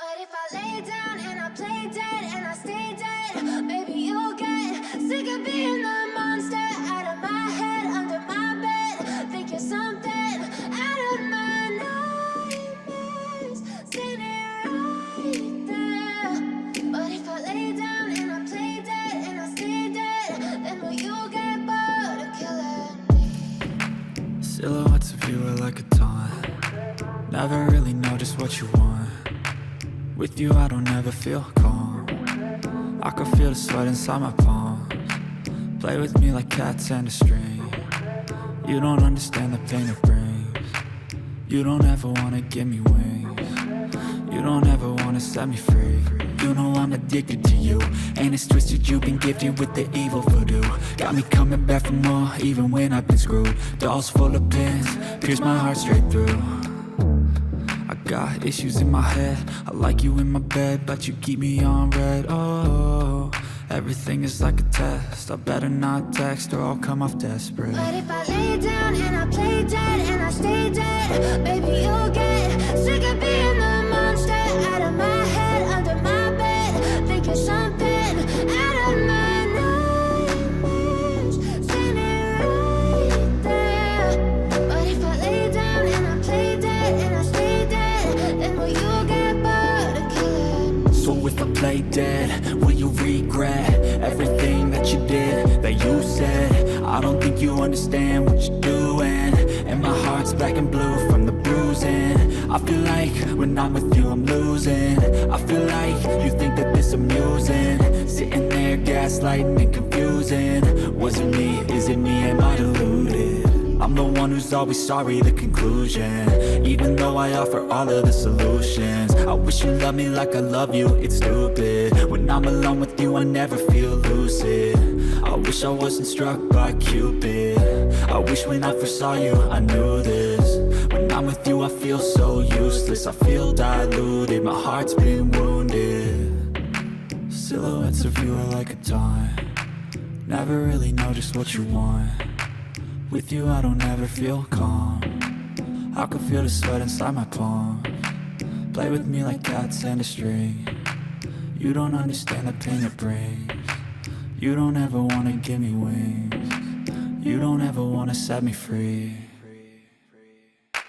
But if I lay down and I play dead and I stay dead, maybe you'll get sick of being the monster out of my head, under my bed. Think you're something out of my nightmares, standing right there. But if I lay down and I play dead and I stay dead, then will you get bored of killing me? Silhouettes of you are like a taunt. Never really know just what you want. With you I don't ever feel calm. I can feel the sweat inside my palms. Play with me like cats and a string. You don't understand the pain it brings. You don't ever wanna give me wings. You don't ever wanna set me free. You know I'm addicted to you, and it's twisted. You've been gifted with the evil voodoo. Got me coming back for more, even when I've been screwed. Dolls full of pins, pierce my heart straight through. I got issues in my head. I like you in my bed, but you keep me on red. Oh, everything is like a test. I better not text or I'll come off desperate. But if I lay down and I play dead and I stay dead, maybe you'll get sick of being the monster out of my head, under my bed. Think you're something out of my nightmares, standing right there. But if I lay down and I play dead and I stay dead, then will you get bored of killing me? So if I play dead, will you regret everything that you did, that you said? I don't think you understand what you're doing, and my heart's black and blue from the bruising. I feel like when I'm with you I'm losing. I feel like you think that this amusing, sitting there gaslighting and confusing. Was it me? Is it me? Am I deluded? I'm the one who's always sorry, the conclusion. Even though I offer all of the solutions, I wish you loved me like I love you, it's stupid. When I'm alone with you I never feel lucid. I wish I wasn't struck by Cupid. I wish when I first saw you I knew this. When I'm with you I feel so useless. I feel diluted, my heart's been wounded. Silhouettes of you are like a taunt. Never really know just what you want. With you I don't ever feel calm. I can feel the sweat inside my palms. Play with me like cats and a string. You don't understand the pain it brings. You don't ever wanna give me wings. You don't ever wanna set me free.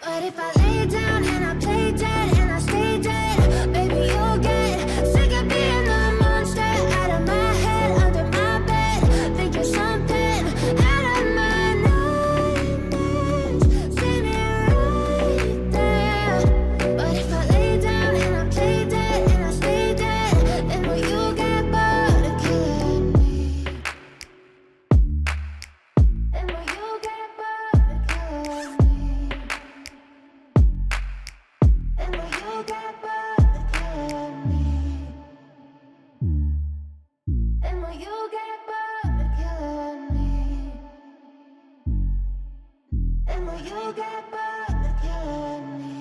But if I lay down and I play dead and I stay dead, maybe you'll get sick of being the monster out of my head, under my bed. Think you're something out of my nightmares, standing right there. But if I lay down and I play dead and I stay dead, then will you get bored of killing me? Then will you get bored of killing me? And will you get bored of killing me? And will you get bored of killing me? And will you get bored of killing me?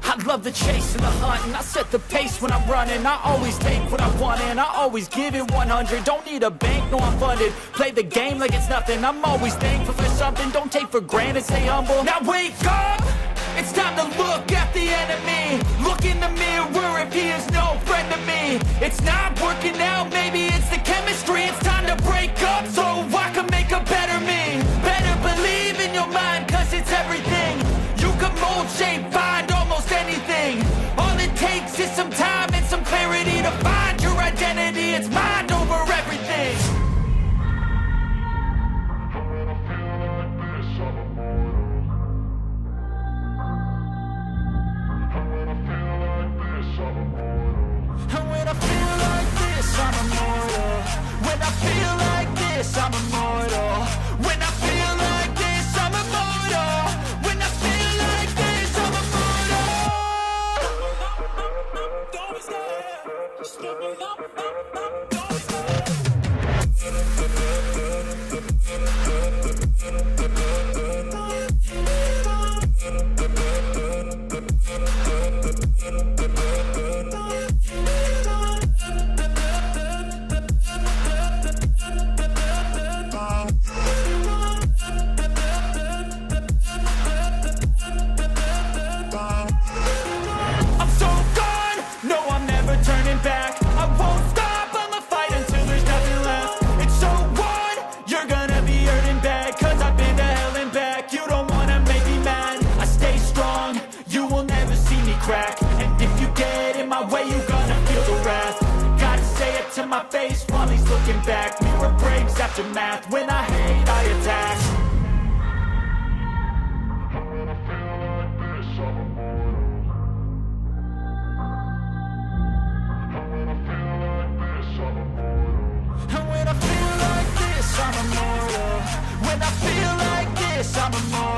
I love the chase and the hunt, and I set the pace when I'm running. I always take what I want and I always give it 100. Don't need a bank, no I'm funded. Play the game like it's nothing. I'm always thankful for something. Don't take for granted, stay humble. Now wake up! It's time to look at the enemy. Look in the mirror if he is no friend to me. It's not working out, maybe it's the chemistry. It's time to break up so I can make a better me. Better believe in your mind, cause it's everything. You can mold, shape, find almost anything. All it takes is some time and some clarity to find your identity. It's mind over everything. And when I feel like this, I'm immortal. When I feel like this, I'm immortal. When I feel like this, I'm immortal. When I feel like this, I'm immortal. Don't be scared. Just give me up. Don't be scared. crack. And if you get in my way, you gonna feel the wrath. Gotta say it to my face while he's looking back. Mirror breaks after math, when I hate I attack. And when I feel like this, I'm immortal. And when I feel like this, I'm immortal. And when I feel like this, I'm immortal. When I feel like this, I'm immortal.